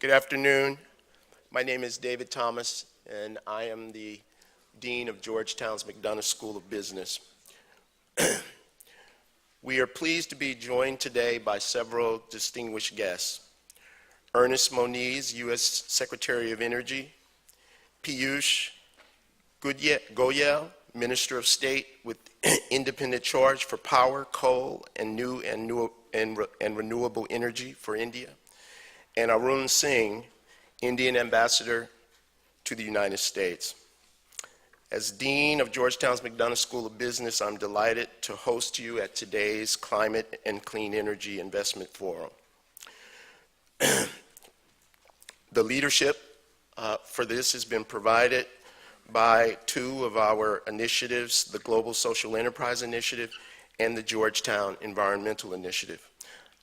Good afternoon. My name is David Thomas, and I am the Dean of Georgetown's McDonough School of Business. We are pleased to be joined today by several distinguished guests. Ernest Moniz, U.S. Secretary of Energy, Piyush Goyal, Minister of State with independent charge for power, coal, and new and renewable energy for India, and Arun Singh, Indian Ambassador to the United States. As Dean of Georgetown's McDonough School of Business, I'm delighted to host you at today's Climate and Clean Energy Investment Forum. The leadership for this has been provided by two of our initiatives, the Global Social Enterprise Initiative and the Georgetown Environmental Initiative.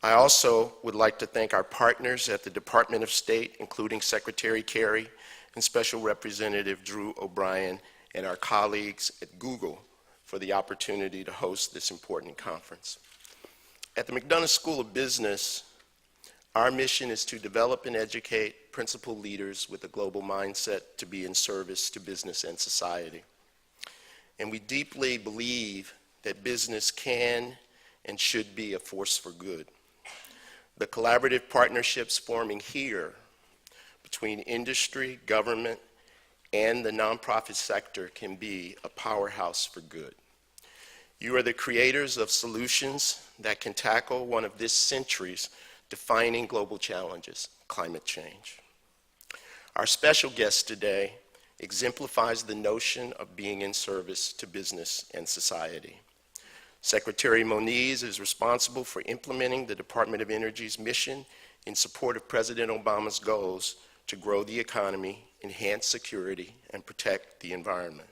I also would like to thank our partners at the Department of State, including Secretary Kerry and Special Representative Drew O'Brien, and our colleagues at Google for the opportunity to host this important conference. At the McDonough School of Business, our mission is to develop and educate principal leaders with a global mindset to be in service to business and society. And we deeply believe that business can and should be a force for good. The collaborative partnerships forming here between industry, government, and the nonprofit sector can be a powerhouse for good. You are the creators of solutions that can tackle one of this century's defining global challenges, climate change. Our special guest today exemplifies the notion of being in service to business and society. Secretary Moniz is responsible for implementing the Department of Energy's mission in support of President Obama's goals to grow the economy, enhance security, and protect the environment.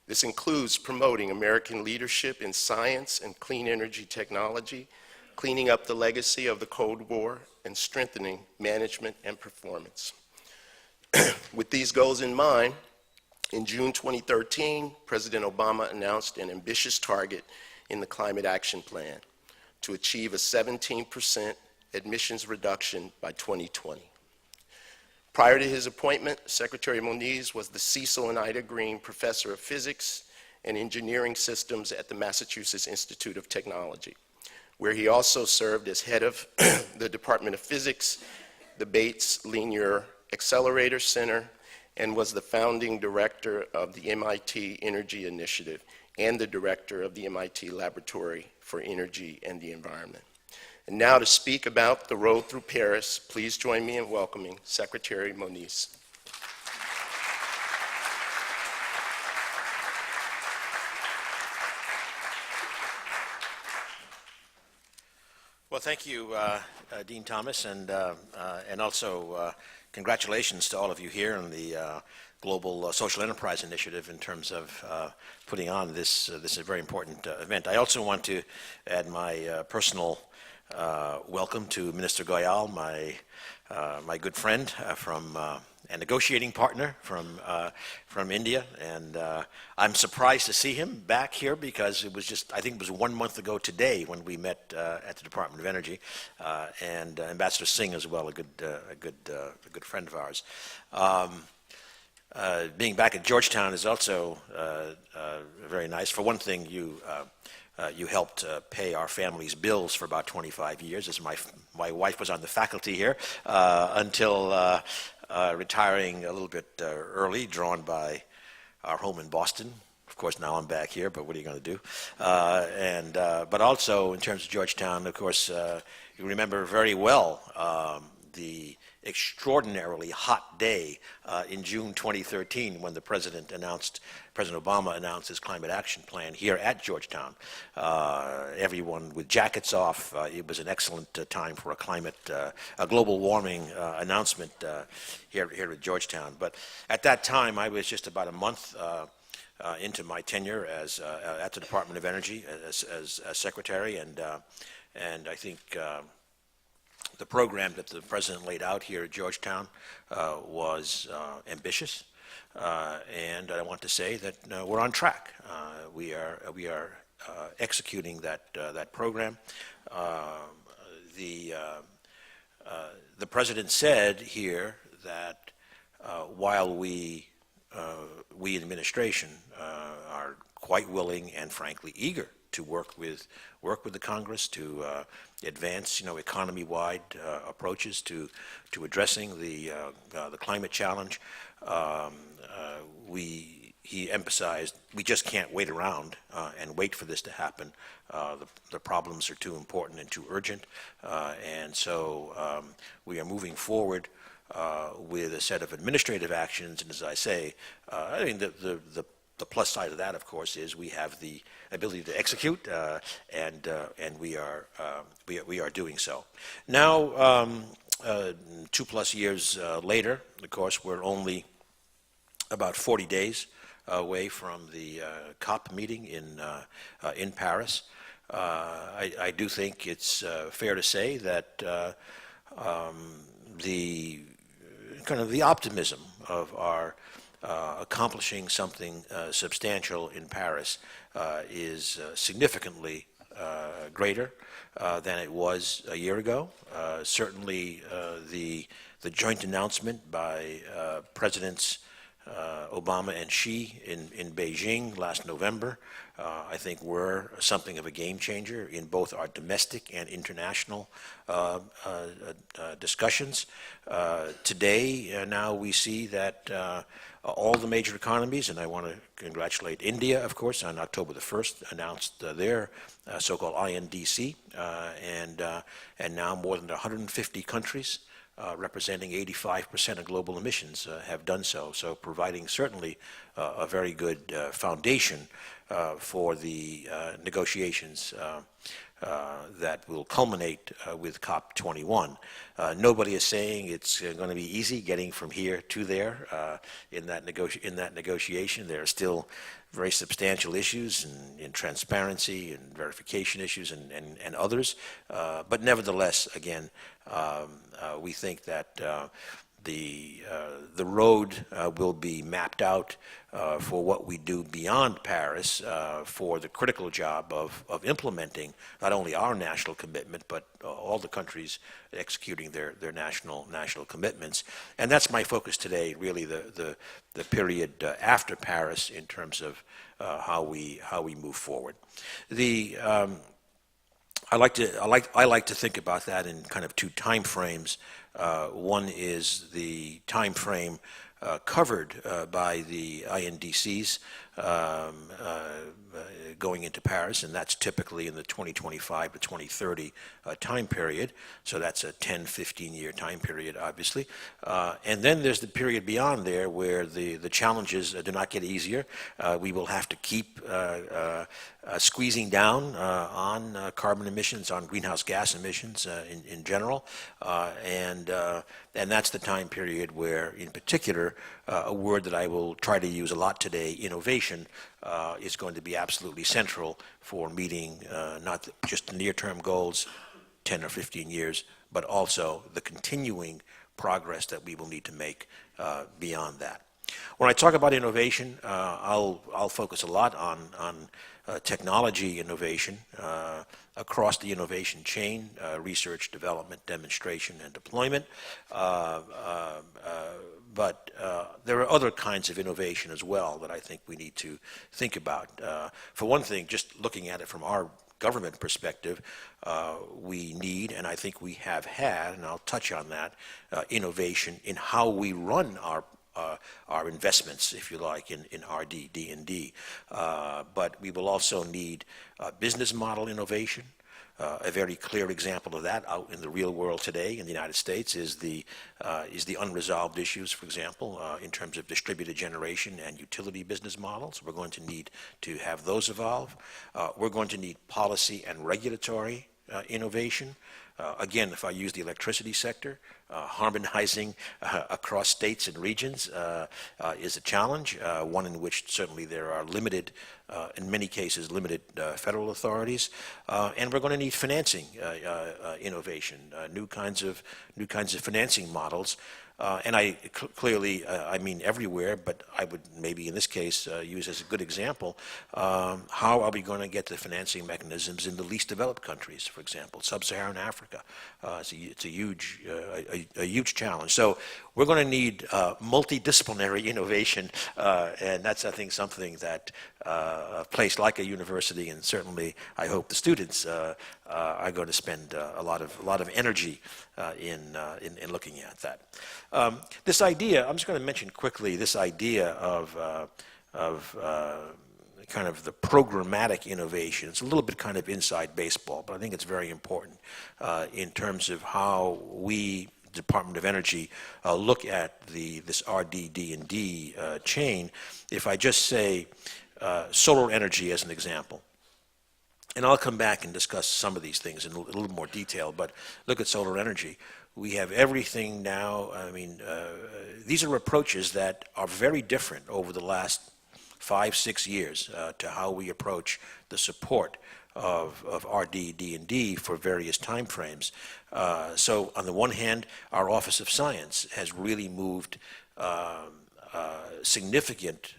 This includes promoting American leadership in science and clean energy technology, cleaning up the legacy of the Cold War, and strengthening management and performance. With these goals in mind, in June 2013, President Obama announced an ambitious target in the Climate Action Plan to achieve a 17% emissions reduction by 2020. Prior to his appointment, Secretary Moniz was the Cecil and Ida Green Professor of Physics and Engineering Systems at the Massachusetts Institute of Technology, where he also served as head of the Department of Physics, the Bates Linear Accelerator Center, and was the founding director of the MIT Energy Initiative and the director of the MIT Laboratory for Energy and the Environment. And now to speak about the road through Paris, please join me in welcoming Secretary Moniz. Well, thank you, Dean Thomas, and also congratulations to all of you here on the Global Social Enterprise Initiative in terms of putting on this very important event. I also want to add my personal welcome to Minister Goyal, my good friend and negotiating partner from India, and I'm surprised to see him back here because it was I think it was 1 month ago today when we met at the Department of Energy, and Ambassador Singh as well, a good friend of ours. Being back at Georgetown is also very nice. For one thing, you helped pay our family's bills for about 25 years, as my wife was on the faculty here until retiring a little bit early, drawn by our home in Boston. Of course, now I'm back here, but what are you going to do? But also, in terms of Georgetown, of course, you remember very well the extraordinarily hot day in June 2013 when President Obama announced his climate action plan here at Georgetown. Everyone with jackets off. It was an excellent time for a global warming announcement here at Georgetown. But at that time, I was just about a month into my tenure at the Department of Energy as secretary, and I think the program that the president laid out here at Georgetown was ambitious, and I want to say that we're on track. We are executing that program. the president said here that while we administration are quite willing and frankly eager to work with the Congress to advance, economy-wide approaches to addressing the climate challenge. He emphasized we just can't wait around and wait for this to happen. The problems are too important and too urgent, and so we are moving forward with a set of administrative actions. And as I say, I mean the plus side of that, of course, is we have the ability to execute, and we are doing so. Now, 2+ years later, of course, we're only about 40 days away from the COP meeting in Paris. I do think it's fair to say that the kind of the optimism of our accomplishing something substantial in Paris is significantly greater than it was a year ago. Certainly, the joint announcement by Presidents Obama and Xi in Beijing last November, I think were something of a game changer in both our domestic and international discussions. Today, now we see that all the major economies, and I want to congratulate India, of course, on October the 1st, announced their so-called INDC, and now more than 150 countries representing 85% of global emissions have done so, so providing certainly a very good foundation for the negotiations that will culminate with COP21. Nobody is saying it's going to be easy getting from here to there in that negotiation. There are still very substantial issues in transparency and verification issues and others. But nevertheless, again, we think that the road will be mapped out for what we do beyond Paris for the critical job of implementing not only our national commitment but all the countries executing their national commitments. And that's my focus today, really the period after Paris in terms of how we move forward. I like to think about that in kind of two time frames. One is the time frame covered by the INDCs going into Paris, and that's typically in the 2025 to 2030 time period. So that's a 10-15-year time period, obviously. And then there's the period beyond there where the challenges do not get easier. We will have to keep squeezing down on carbon emissions, on greenhouse gas emissions in general, and that's the time period where, in particular, a word that I will try to use a lot today, innovation, is going to be absolutely central for meeting not just the near-term goals, 10 or 15 years, but also the continuing progress that we will need to make beyond that. When I talk about innovation, I'll focus a lot on technology innovation across the innovation chain, research, development, demonstration, and deployment. But there are other kinds of innovation as well that I think we need to think about. For one thing, just looking at it from our government perspective, we need, and I think we have had, and I'll touch on that, innovation in how we run our investments, if you like, in R&D, D&D. But we will also need business model innovation. A very clear example of that out in the real world today in the United States is the unresolved issues, for example, in terms of distributed generation and utility business models. We're going to need to have those evolve. We're going to need policy and regulatory innovation. Again, if I use the electricity sector, harmonizing across states and regions is a challenge, one in which certainly there are limited, in many cases, limited federal authorities. And we're going to need financing innovation, new kinds of financing models. And clearly, I mean everywhere, but I would maybe in this case use as a good example, how are we going to get the financing mechanisms in the least developed countries, for example, sub-Saharan Africa? It's a huge challenge. So we're going to need multidisciplinary innovation, and that's, I think, something that a place like a university, and certainly I hope the students are going to spend a lot of energy in looking at that. This idea, I'm just going to mention quickly this idea of kind of the programmatic innovation. It's a little bit kind of inside baseball, but I think it's very important in terms of how we, Department of Energy, look at this RD&D chain. If I just say solar energy as an example, and I'll come back and discuss some of these things in a little more detail, but look at solar energy. We have everything now. I mean, these are approaches that are very different over the last 5-6 years to how we approach the support of RD&D for various time frames. So on the one hand, our Office of Science has really moved significant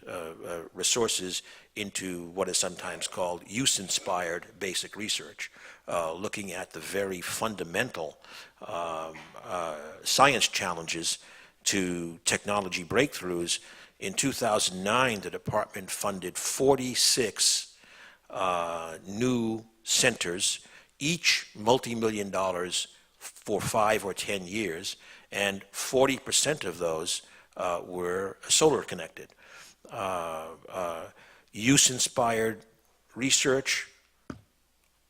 resources into what is sometimes called use-inspired basic research, looking at the very fundamental science challenges to technology breakthroughs. In 2009, the department funded 46 new centers, each multi-million dollars for 5 or 10 years, and 40% of those were solar connected. Use-inspired research,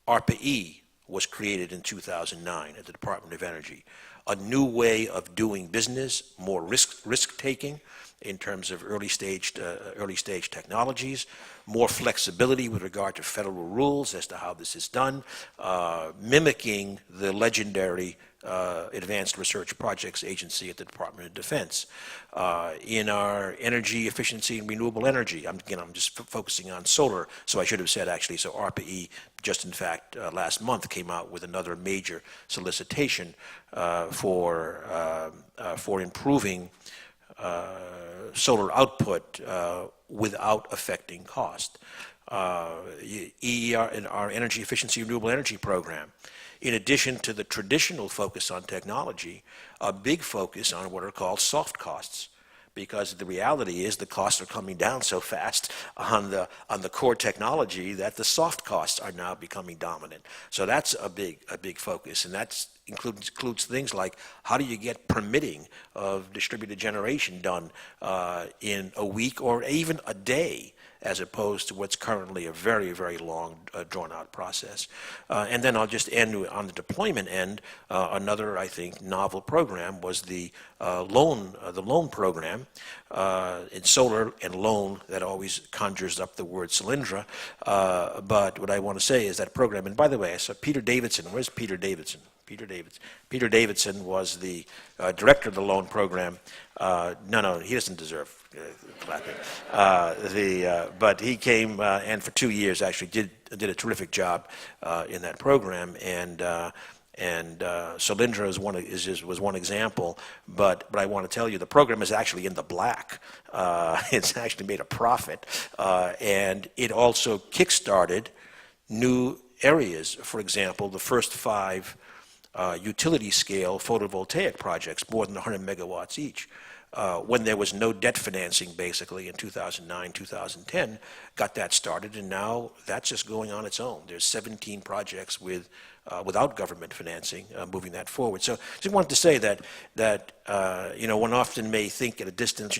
ARPA-E, was created in 2009 at the Department of Energy. A new way of doing business, more risk-taking in terms of early stage technologies, more flexibility with regard to federal rules as to how this is done, mimicking the legendary Advanced Research Projects Agency at the Department of Defense. In our energy efficiency and renewable energy, I'm just focusing on solar, so I should have said actually, so ARPA-E just in fact last month came out with another major solicitation for improving solar output without affecting cost. EER, in our energy efficiency renewable energy program, in addition to the traditional focus on technology, a big focus on what are called soft costs, because the reality is the costs are coming down so fast on the core technology that the soft costs are now becoming dominant. So that's a big focus, and that includes things like how do you get permitting of distributed generation done in a week or even a day, as opposed to what's currently a very, very long, drawn-out process. And then I'll just end on the deployment end. Another, I think, novel program was the loan program. In solar and loan, that always conjures up the word Solyndra. But what I want to say is that program, and by the way, I saw Peter Davidson. Where's Peter Davidson? Peter Davidson was the director of the loan program. No, he doesn't deserve clapping. But he came and for 2 years actually did a terrific job in that program, and Solyndra was one example. But I want to tell you, the program is actually in the black. It's actually made a profit, and it also kickstarted new areas. For example, the first 5 utility-scale photovoltaic projects, more than 100 megawatts each, when there was no debt financing, basically, in 2009, 2010, got that started, and now that's just going on its own. There's 17 projects without government financing moving that forward. So just wanted to say that one often may think at a distance,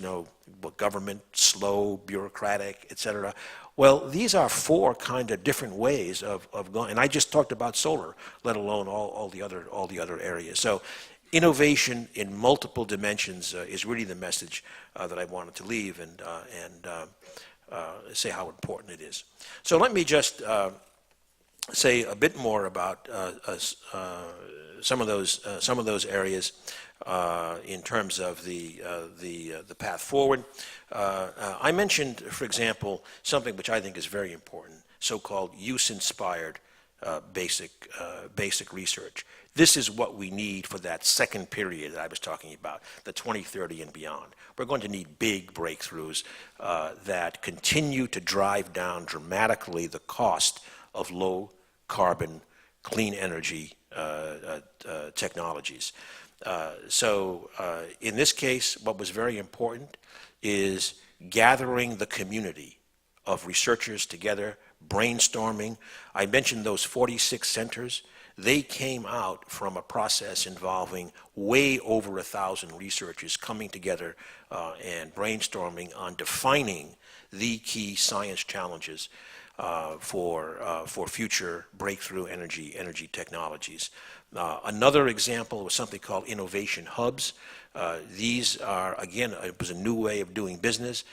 government, slow, bureaucratic, et cetera. Well, these are 4 kind of different ways of going, and I just talked about solar, let alone all the other areas. So innovation in multiple dimensions is really the message that I wanted to leave and say how important it is. So let me just say a bit more about some of those areas in terms of the path forward. I mentioned, for example, something which I think is very important, so-called use-inspired basic research. This is what we need for that second period that I was talking about, the 2030 and beyond. We're going to need big breakthroughs that continue to drive down dramatically the cost of low carbon, clean energy technologies. So in this case, what was very important is gathering the community of researchers together, brainstorming. I mentioned those 46 centers. They came out from a process involving way over 1,000 researchers coming together and brainstorming on defining the key science challenges for future breakthrough energy technologies. Another example was something called innovation hubs. These are, again, it was a new way of doing business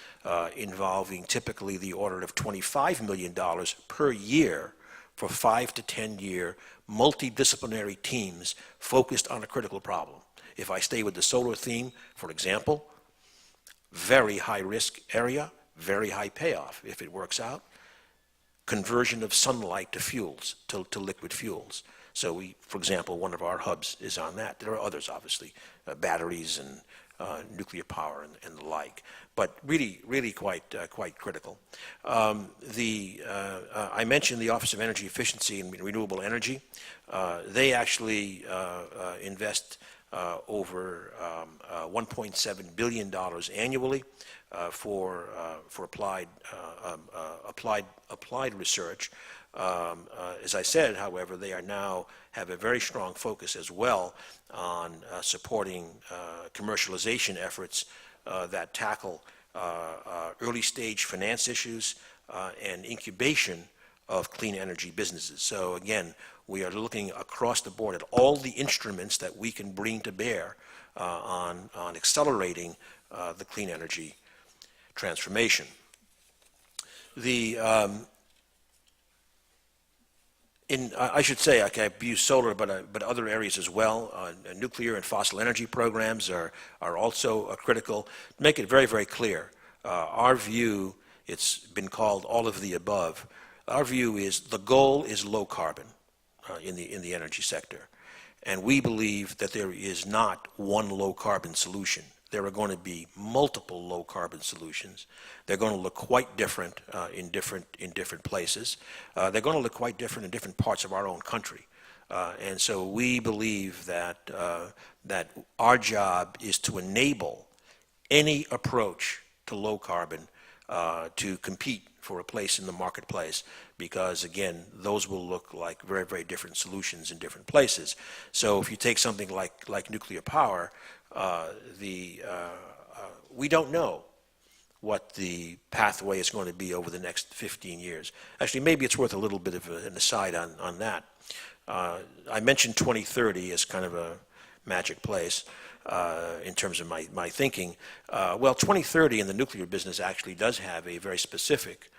involving typically the order of $25 million per year for 5 to 10 year multidisciplinary teams focused on a critical problem. If I stay with the solar theme, for example, very high risk area, very high payoff if it works out. Conversion of sunlight to fuels, to liquid fuels. So we, for example, one of our hubs is on that. There are others, obviously, batteries and nuclear power and the like, but really quite critical. I mentioned the Office of Energy Efficiency and Renewable Energy. They actually invest over $1.7 billion annually for applied research. As I said, however, they are now have a very strong focus as well on supporting commercialization efforts that tackle early stage finance issues and incubation of clean energy businesses. So again, we are looking across the board at all the instruments that we can bring to bear on accelerating the clean energy transformation. I should say, I've used solar, but other areas as well. Nuclear and fossil energy programs are also critical. Make it very, very clear. Our view, it's been called all of the above. Our view is the goal is low carbon in the energy sector. And we believe that there is not one low carbon solution. There are going to be multiple low carbon solutions. They're going to look quite different in different places. They're going to look quite different in different parts of our own country. And so we believe that that our job is to enable any approach to low carbon to compete for a place in the marketplace, because again, those will look like very, very different solutions in different places. So if you take something like nuclear power, we don't know what the pathway is going to be over the next 15 years. Actually, maybe it's worth a little bit of an aside on that. I mentioned 2030 as kind of a magic place in terms of my thinking. Well, 2030 in the nuclear business actually does have a very specific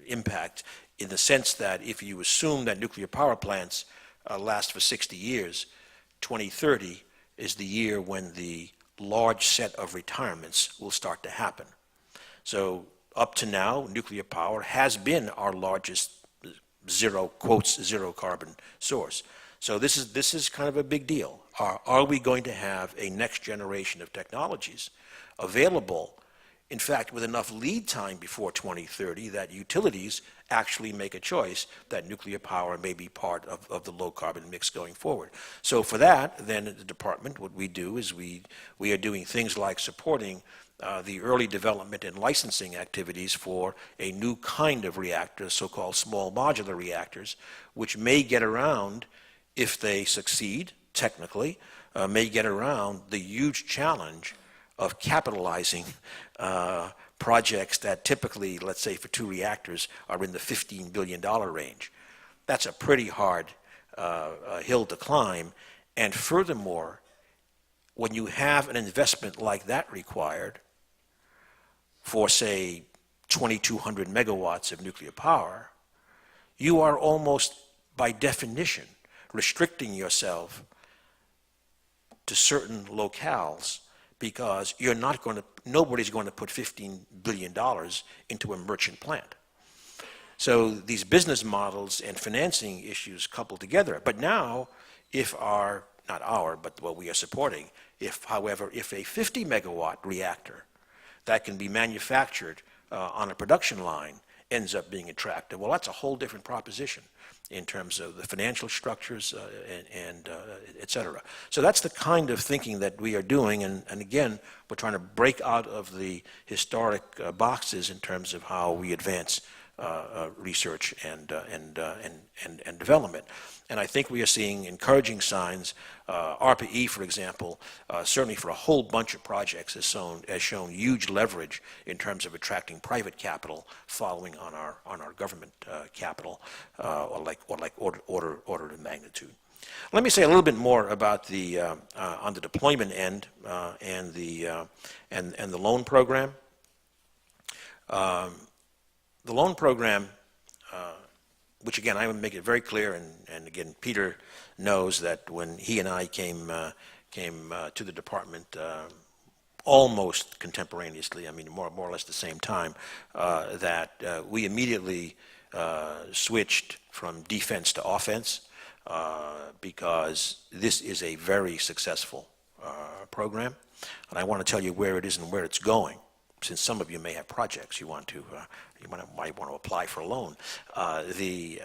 impact, in the sense that if you assume that nuclear power plants last for 60 years, 2030 is the year when the large set of retirements will start to happen. So up to now, nuclear power has been our largest zero carbon source. So this is kind of a big deal. Are we going to have a next generation of technologies available, in fact, with enough lead time before 2030 that utilities actually make a choice that nuclear power may be part of the low carbon mix going forward? So for that, then at the department, what we do is we are doing things like supporting the early development and licensing activities for a new kind of reactor, so-called small modular reactors, which may get around, if they succeed technically, may get around the huge challenge of capitalizing projects that typically, let's say for 2 reactors, are in the $15 billion range. That's a pretty hard hill to climb. And furthermore, when you have an investment like that required for, say, 2,200 megawatts of nuclear power, you are almost by definition restricting yourself to certain locales, because nobody's going to put $15 billion into a merchant plant. So these business models and financing issues couple together. But now, if our, not our, but what we are supporting, however, if a 50 megawatt reactor that can be manufactured on a production line ends up being attractive, well, that's a whole different proposition in terms of the financial structures and et cetera. So that's the kind of thinking that we are doing, and again, we're trying to break out of the historic boxes in terms of how we advance research and development. And I think we are seeing encouraging signs. ARPA-E, for example, certainly for a whole bunch of projects has shown huge leverage in terms of attracting private capital following on our government capital, or order of magnitude. Let me say a little bit more about the on the deployment end and the loan program. The loan program, which again, I would make it very clear, and again, Peter knows that when he and I came to the department almost contemporaneously, I mean, more or less the same time, that we immediately switched from defense to offense because this is a very successful program, and I want to tell you where it is and where it's going. Since some of you may have projects you might want to apply for a loan. The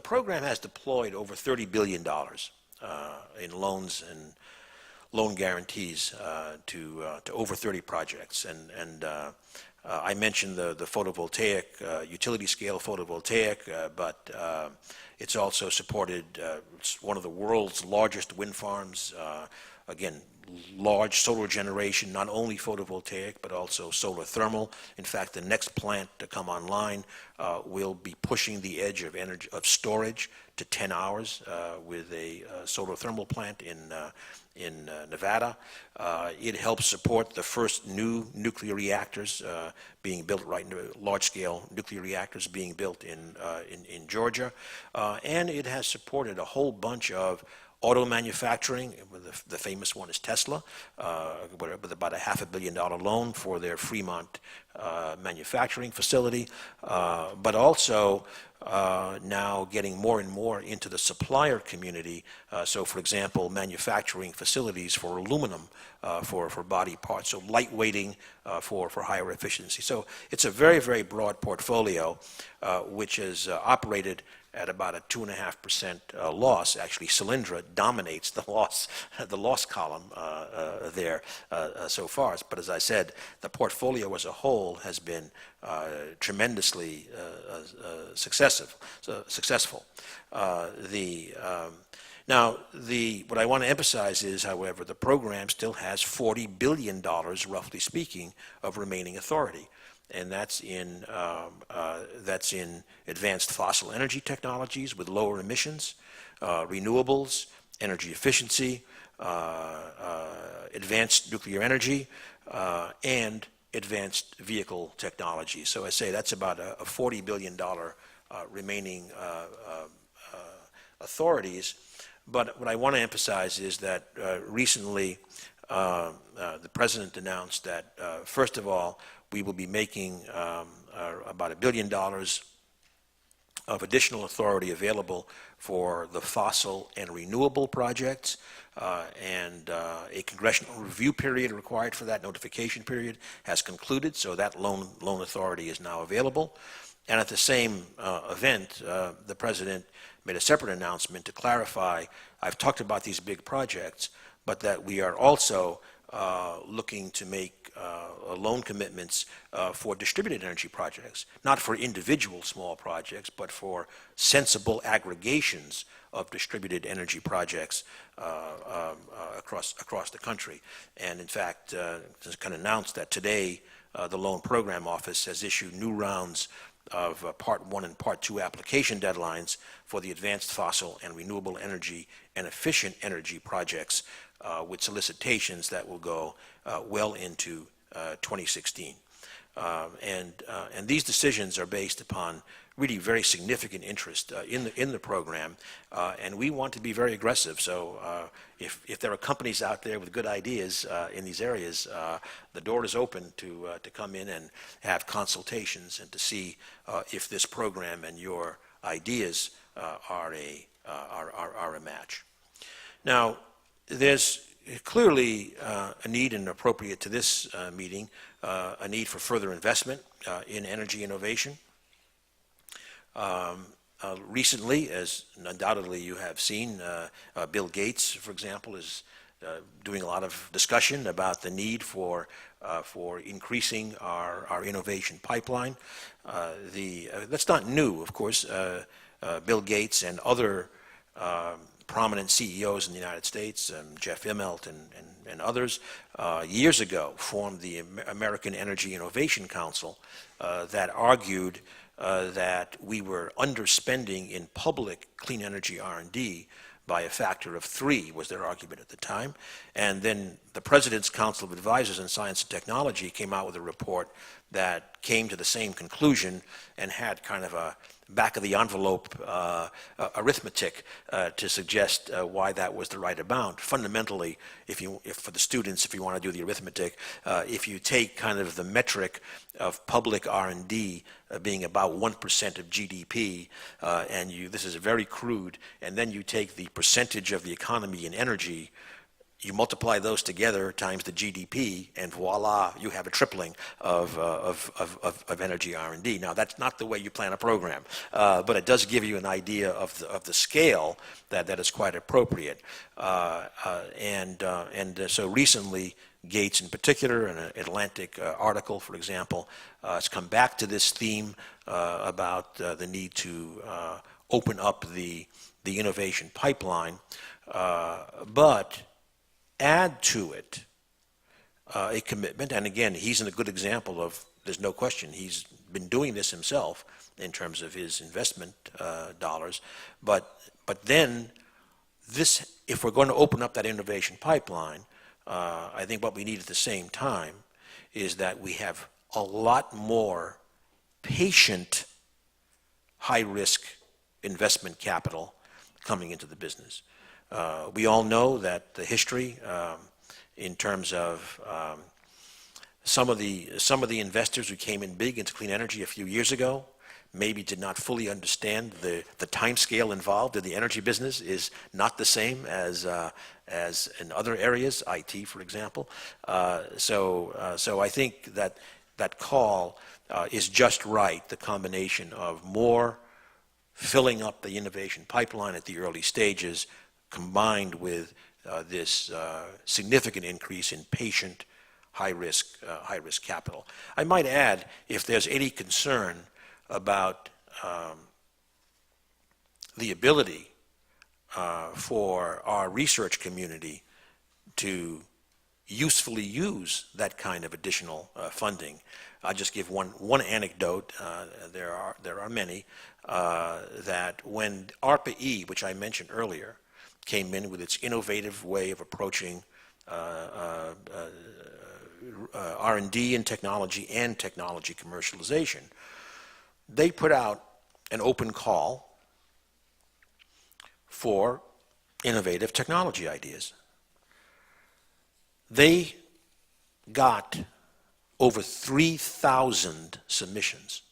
program has deployed over $30 billion in loans and loan guarantees to over 30 projects. And I mentioned the photovoltaic, utility scale photovoltaic, but it's also supported it's one of the world's largest wind farms. Again, large solar generation, not only photovoltaic, but also solar thermal. In fact, the next plant to come online will be pushing the edge of energy of storage to 10 hours with a solar thermal plant in Nevada. It helps support the first new nuclear reactors being built large-scale nuclear reactors being built in Georgia. And it has supported a whole bunch of auto manufacturing. The famous one is Tesla, with about a $500 million loan for their Fremont manufacturing facility, but also now getting more and more into the supplier community. So, for example, manufacturing facilities for aluminum for body parts, so lightweighting for higher efficiency. So it's a very, very broad portfolio which is operated at about a 2.5% loss. Actually, Solyndra dominates the loss column there so far. But as I said, the portfolio as a whole has been tremendously successful. Now, what I want to emphasize is, however, the program still has $40 billion, roughly speaking, of remaining authority. And that's in advanced fossil energy technologies with lower emissions, renewables, energy efficiency, advanced nuclear energy, and advanced vehicle technology. So I say that's about a $40 billion remaining authorities. But what I want to emphasize is that recently the President announced that, first of all, we will be making about $1 billion of additional authority available for the fossil and renewable projects, and a congressional review period required for that notification period has concluded, so that loan authority is now available. And at the same event, the President made a separate announcement to clarify, I've talked about these big projects, but that we are also looking to make loan commitments for distributed energy projects, not for individual small projects, but for sensible aggregations of distributed energy projects across the country. And in fact, just kind of announced that today the Loan Program Office has issued new rounds of Part 1 and Part 2 application deadlines for the advanced fossil and renewable energy and efficient energy projects with solicitations that will go well into 2016. And these decisions are based upon really very significant interest in the program, and we want to be very aggressive. So if there are companies out there with good ideas in these areas, the door is open to come in and have consultations and to see if this program and your ideas are a match. Now, there's clearly a need, and appropriate to this meeting, a need for further investment in energy innovation. Recently, as undoubtedly you have seen, Bill Gates, for example, is doing a lot of discussion about the need for increasing our innovation pipeline. That's not new, of course. Bill Gates and other prominent CEOs in the United States, Jeff Immelt and others, years ago formed the American Energy Innovation Council that argued that we were underspending in public clean energy R&D by a factor of 3, was their argument at the time. And then the President's Council of Advisors in Science and Technology came out with a report that came to the same conclusion and had kind of a back-of-the-envelope arithmetic to suggest why that was the right amount. Fundamentally, if for the students, if you want to do the arithmetic, if you take kind of the metric of public R&D being about 1% of GDP, and this is very crude, and then you take the percentage of the economy in energy, you multiply those together times the GDP, and voila, you have a tripling of energy R&D. Now, that's not the way you plan a program, but it does give you an idea of the scale that is quite appropriate. So recently, Gates in particular, in an Atlantic article, for example, has come back to this theme about the need to open up the innovation pipeline, but add to it a commitment, and again, he's a good example of, there's no question, he's been doing this himself in terms of his investment dollars, but then this, if we're going to open up that innovation pipeline, I think what we need at the same time is that we have a lot more patient, high-risk investment capital coming into the business. We all know that the history in terms of some of the investors who came in big into clean energy a few years ago maybe did not fully understand the time scale involved in the energy business is not the same as in other areas, IT, for example. So I think that call is just right, the combination of more filling up the innovation pipeline at the early stages combined with this significant increase in patient, high-risk capital. I might add, if there's any concern about the ability for our research community to usefully use that kind of additional funding, I'll just give one anecdote. There are many that when ARPA-E, which I mentioned earlier, came in with its innovative way of approaching R&D in technology and technology commercialization, they put out an open call for innovative technology ideas. They got over 3,000 submissions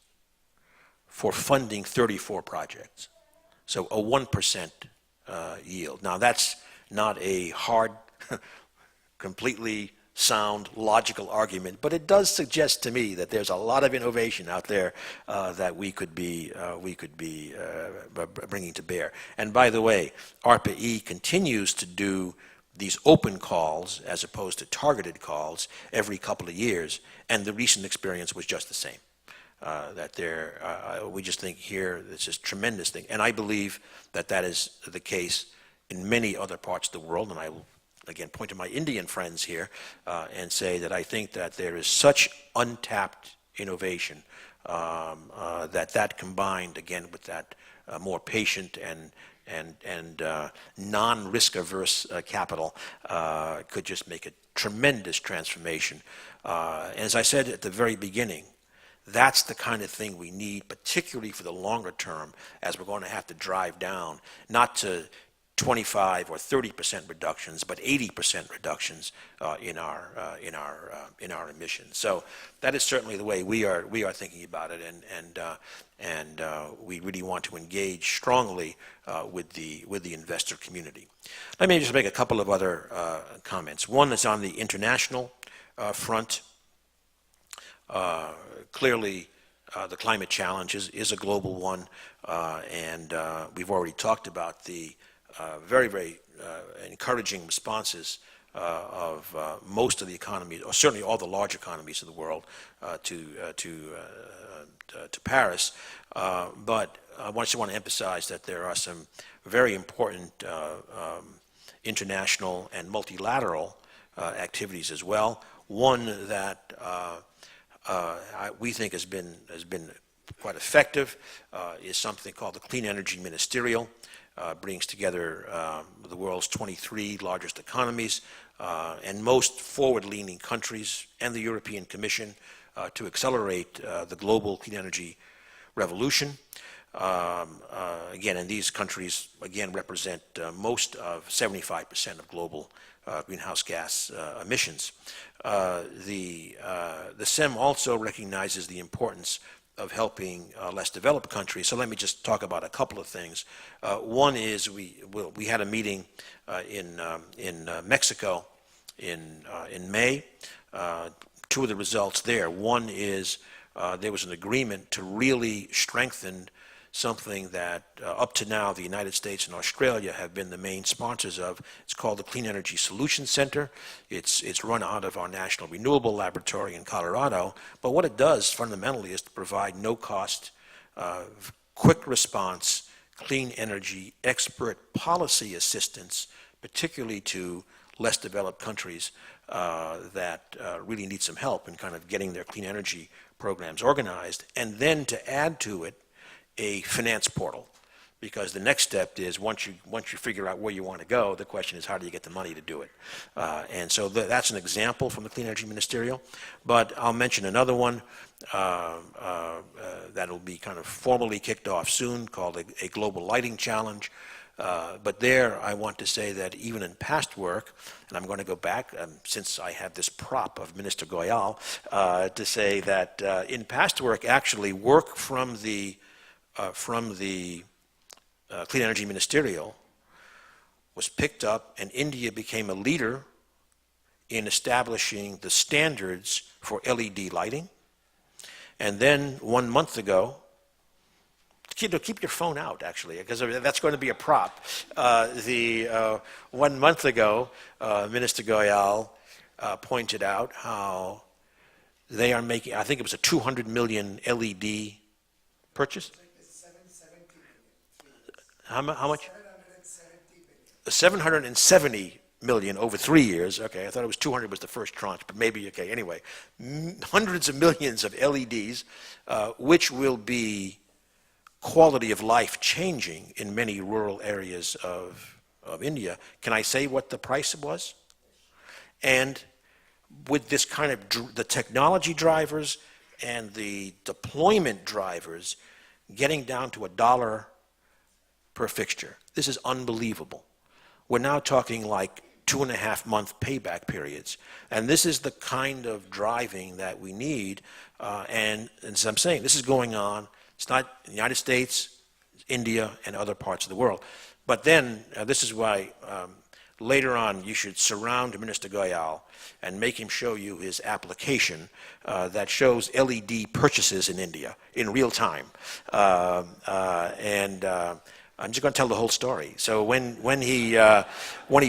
for funding 34 projects, so a 1% yield. Now, that's not a hard, completely sound, logical argument, but it does suggest to me that there's a lot of innovation out there that we could be bringing to bear. And by the way, ARPA-E continues to do these open calls as opposed to targeted calls every couple of years, and the recent experience was just the same. We just think here this is a tremendous thing, and I believe that is the case in many other parts of the world, and I will again point to my Indian friends here and say that I think that there is such untapped innovation that combined again with that more patient and non-risk averse capital could just make a tremendous transformation. As I said at the very beginning, that's the kind of thing we need, particularly for the longer term, as we're going to have to drive down, not to 25 or 30% reductions, but 80% reductions in our emissions. So that is certainly the way we are thinking about it, and we really want to engage strongly with the investor community. Let me just make a couple of other comments. One is on the international front. Clearly, the climate challenge is a global one, and we've already talked about the very encouraging responses of most of the economies, or certainly all the large economies of the world, to Paris. But I just want to emphasize that there are some very important international and multilateral activities as well. One that we think has been quite effective is something called the Clean Energy Ministerial. Brings together the world's 23 largest economies and most forward-leaning countries and the European Commission to accelerate the global clean energy revolution. Again, and these countries, again, represent most of 75% of global greenhouse gas emissions. The CEM also recognizes the importance of helping less developed countries. So let me just talk about a couple of things. One is we had a meeting in Mexico in May. Two of the results there. One is there was an agreement to really strengthen something that up to now the United States and Australia have been the main sponsors of. It's called the Clean Energy Solutions Center. It's run out of our National Renewable Laboratory in Colorado. But what it does fundamentally is to provide no-cost, quick response, clean energy, expert policy assistance, particularly to less developed countries that really need some help in kind of getting their clean energy programs organized, and then to add to it a finance portal, because the next step is once you figure out where you want to go, the question is how do you get the money to do it? And so that's an example from the Clean Energy Ministerial. But I'll mention another one that'll be kind of formally kicked off soon, called a Global Lighting Challenge. But there I want to say that even in past work, and I'm going to go back since I have this prop of Minister Goyal, to say that in past work, actually work from the Clean Energy Ministerial was picked up, and India became a leader in establishing the standards for LED lighting. And then 1 month ago, keep your phone out, actually, because that's going to be a prop. 1 month ago, Minister Goyal pointed out how they are making, I think it was a 200 million LED purchase. How much? 770 million over 3 years. Okay, I thought it was 200 was the first tranche, but maybe, okay, anyway. Hundreds of millions of LEDs, which will be quality of life changing in many rural areas of India. Can I say what the price was? And with this kind of the technology drivers and the deployment drivers getting down to $1 per fixture. This is unbelievable. We're now talking like 2.5-month payback periods. And this is the kind of driving that we need. And as I'm saying, this is going on. It's not in the United States, India, and other parts of the world. But then, this is why later on you should surround Minister Goyal and make him show you his application that shows LED purchases in India in real time. I'm just going to tell the whole story. So when he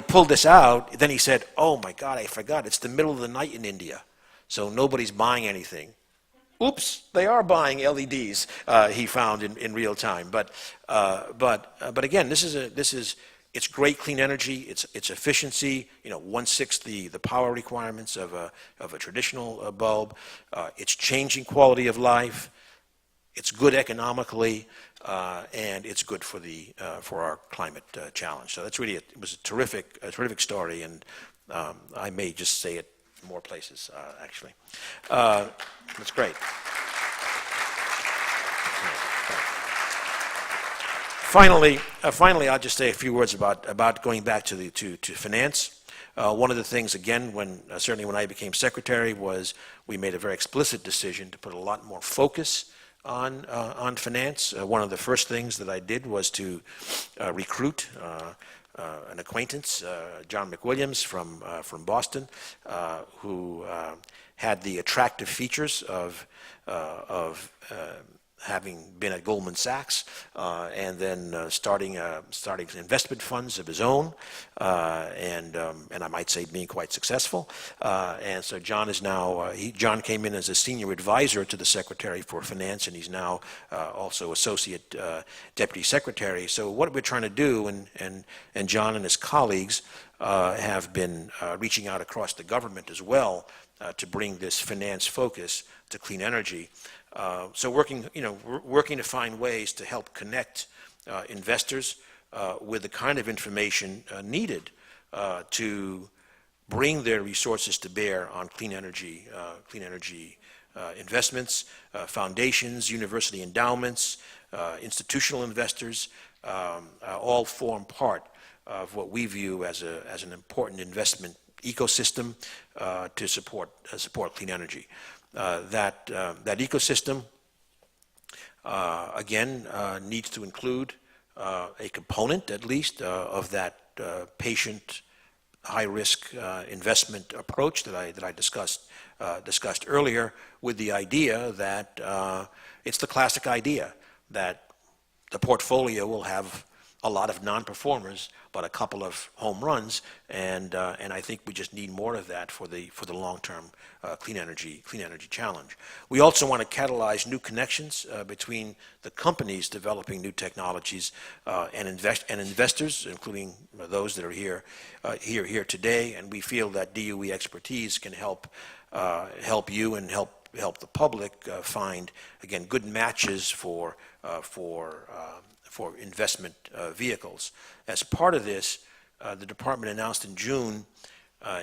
pulled this out, then he said, "Oh my God, I forgot. It's the middle of the night in India, so nobody's buying anything." Oops, they are buying LEDs. He found in real time. But again, it's great clean energy. It's efficiency. 1/6 the power requirements of a traditional bulb. It's changing quality of life. it's good economically, and it's good for our climate challenge. So that's really it was a terrific story, and I may just say it in more places actually. That's great. Finally, I'll just say a few words about going back to finance. One of the things, again, certainly when I became secretary, was we made a very explicit decision to put a lot more focus on finance. One of the first things that I did was to recruit an acquaintance, John McWilliams from Boston, who had the attractive features of having been at Goldman Sachs, and then starting investment funds of his own, and I might say being quite successful. And so John is now, John came in as a senior advisor to the Secretary for Finance, and he's now also Associate Deputy Secretary. So what we're trying to do, and John and his colleagues have been reaching out across the government as well to bring this finance focus to clean energy. So working to find ways to help connect investors with the kind of information needed to bring their resources to bear on clean energy investments, foundations, university endowments, institutional investors, all form part of what we view as an important investment ecosystem to support clean energy. That ecosystem, again, needs to include a component, at least, of that patient, high-risk investment approach that I discussed earlier, with the idea that it's the classic idea that the portfolio will have a lot of non-performers, but a couple of home runs, and I think we just need more of that for the long-term clean energy challenge. We also want to catalyze new connections between the companies developing new technologies and investors, including those that are here today. And we feel that DOE expertise can help you and help the public find, again, good matches for investment vehicles. As part of this, the department announced in June,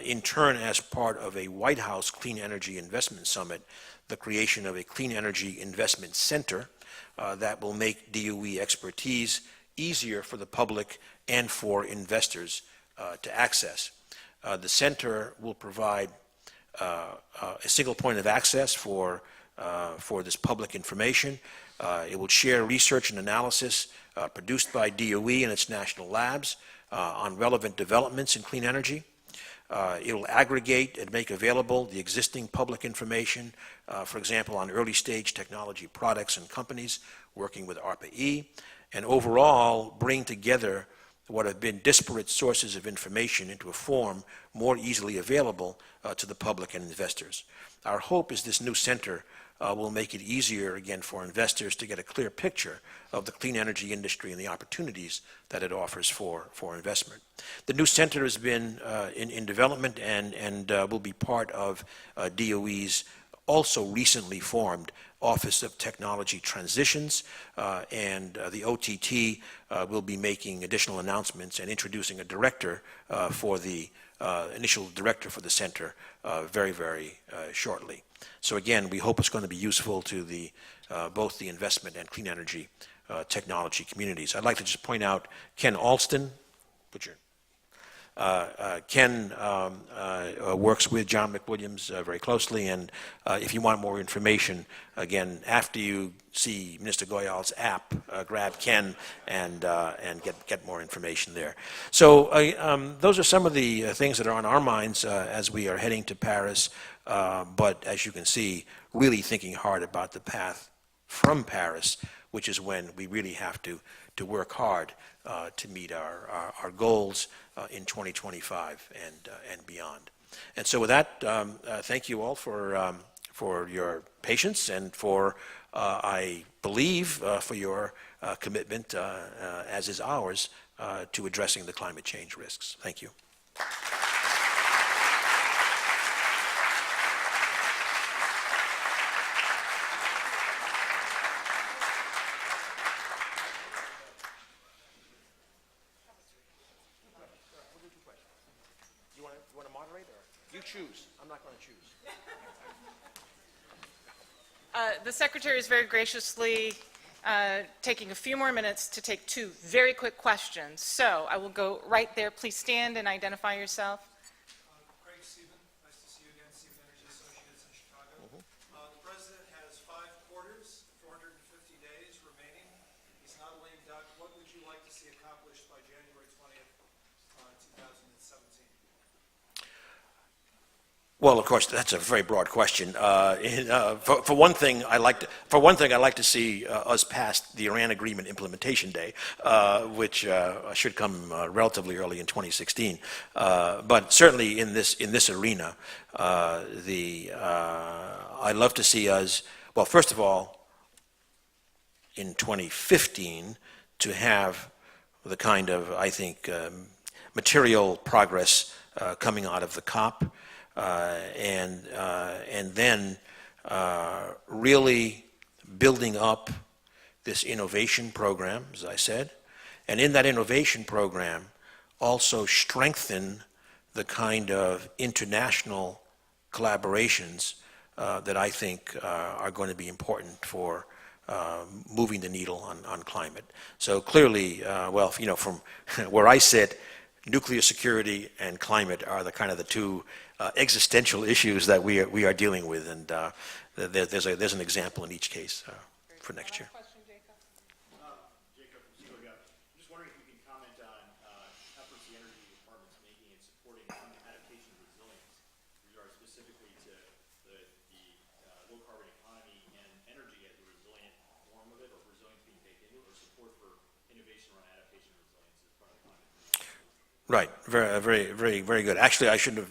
in turn as part of a White House Clean Energy Investment Summit, the creation of a Clean Energy Investment Center that will make DOE expertise easier for the public and for investors to access. The center will provide a single point of access for this public information. It will share research and analysis produced by DOE and its national labs on relevant developments in clean energy. It will aggregate and make available the existing public information, for example, on early stage technology products and companies working with ARPA-E, and overall bring together what have been disparate sources of information into a form more easily available to the public and investors. Our hope is this new center will make it easier, again, for investors to get a clear picture of the clean energy industry and the opportunities that it offers for investment. The new center has been in development and will be part of DOE's also recently formed Office of Technology Transitions, and the OTT will be making additional announcements and introducing a director for the initial director for the center very, very shortly. So again, we hope it's going to be useful to both the investment and clean energy technology communities. I'd like to just point out Ken Alston. Ken works with John McWilliams very closely, and if you want more information, again, after you see Minister Goyal's app, grab Ken and get more information there. So those are some of the things that are on our minds as we are heading to Paris, but as you can see, really thinking hard about the path from Paris, which is when we really have to work hard to meet our goals in 2025 and beyond. And so with that, thank you all for your patience and for, I believe, for your commitment, as is ours, to addressing the climate change risks. Thank you. choose. I'm not going to choose. The Secretary is very graciously taking a few more minutes to take two very quick questions. So I will go right there. Please stand and identify yourself. Craig Stephen, nice to see you again, Stephen Energy Associates in Chicago. The President has 5 quarters, 450 days remaining. He's not a lame duck. What would you like to see accomplished by January 20th, 2017? Well, of course, that's a very broad question. For one thing, I like to see us past the Iran Agreement implementation day, which should come relatively early in 2016. But certainly in this arena, I love to see us. Well, first of all, in 2015, to have the kind of, I think, material progress coming out of the COP. And then really building up this innovation program, as I said, and in that innovation program also strengthen the kind of international collaborations that I think are going to be important for moving the needle on climate. So clearly, well, you know, from where I sit, nuclear security and climate are the kind of the two existential issues that we are dealing with, and there's an example in each case for next year. Jacob from Chicago. I'm just wondering if you can comment on efforts the Energy Department's making in supporting adaptation and resilience with regard specifically to the low carbon economy and energy as a resilient form of it, or resilience being baked into it, or support for innovation around adaptation and resilience as part of the climate. Right, very good. Actually, I should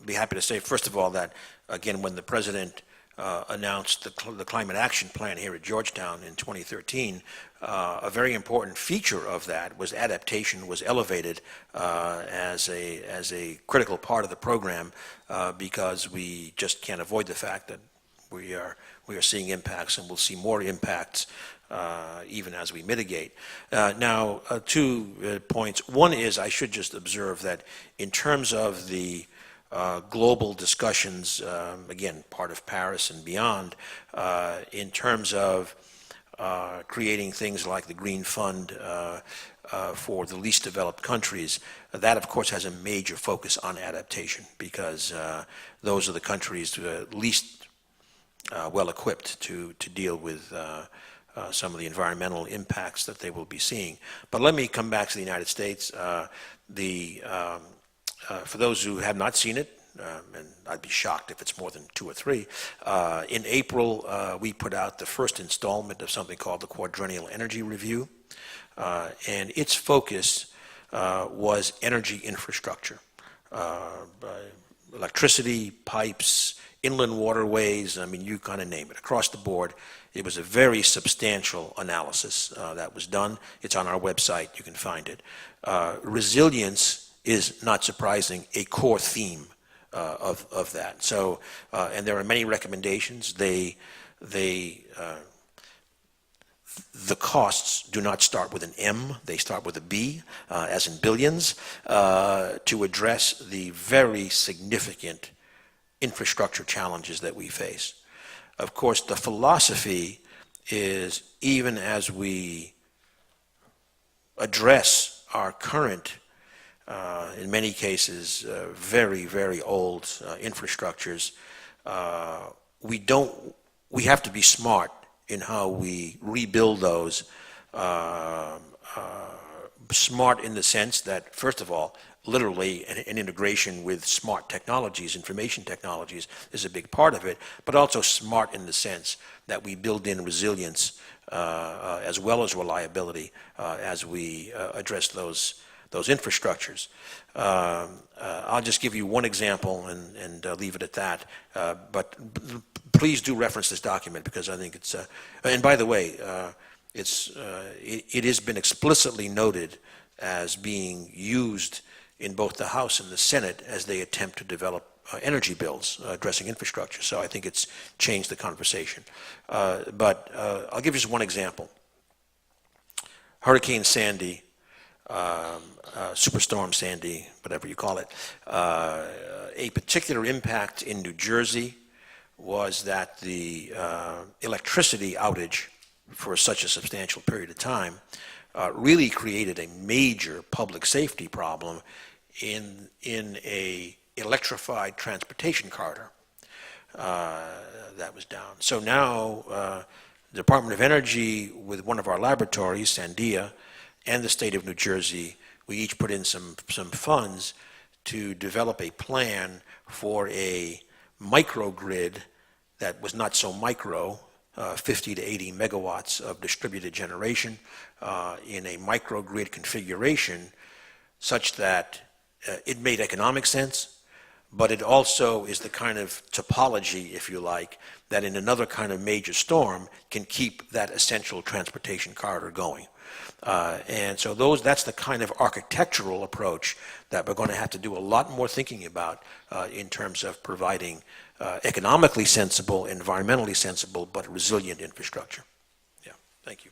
be happy to say, first of all, that, again, when the President announced the Climate Action Plan here at Georgetown in 2013, a very important feature of that was adaptation was elevated as a critical part of the program because we just can't avoid the fact that we are seeing impacts, and we'll see more impacts even as we mitigate. Now, 2 points. One is, I should just observe that in terms of the global discussions, again, part of Paris and beyond, in terms of creating things like the Green Fund for the least developed countries, that of course has a major focus on adaptation, because those are the countries least well equipped to deal with some of the environmental impacts that they will be seeing. But let me come back to the United States. For those who have not seen it, and I'd be shocked if it's more than 2 or 3, in April we put out the first installment of something called the Quadrennial Energy Review, and its focus was energy infrastructure, electricity, pipes, inland waterways, I mean, you kind of name it, across the board. It was a very substantial analysis that was done. It's on our website, you can find it. Resilience is, not surprising, a core theme of that. So, and there are many recommendations. The costs do not start with an M, they start with a B, as in billions, to address the very significant infrastructure challenges that we face. Of course, the philosophy is, even as we address our current, in many cases, very old infrastructures, we have to be smart in how we rebuild those. Smart in the sense that, first of all, literally an integration with smart technologies, information technologies, is a big part of it, but also smart in the sense that we build in resilience as well as reliability as we address those infrastructures. I'll just give you one example and leave it at that, but please do reference this document, because I think it's, and by the way, it has been explicitly noted as being used in both the House and the Senate as they attempt to develop energy bills addressing infrastructure. So I think it's changed the conversation. But I'll give you just one example. Hurricane Sandy Superstorm Sandy, whatever you call it, a particular impact in New Jersey was that the electricity outage for such a substantial period of time really created a major public safety problem in a electrified transportation corridor that was down. So now the Department of Energy, with one of our laboratories, Sandia, and the state of New Jersey, we each put in some funds to develop a plan for a microgrid that was not so micro, 50 to 80 megawatts of distributed generation in a microgrid configuration such that it made economic sense, but it also is the kind of topology, if you like, that in another kind of major storm can keep that essential transportation corridor going. And so that's the kind of architectural approach that we're going to have to do a lot more thinking about in terms of providing economically sensible, environmentally sensible, but resilient infrastructure. Yeah, thank you.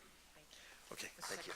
Okay, thank you.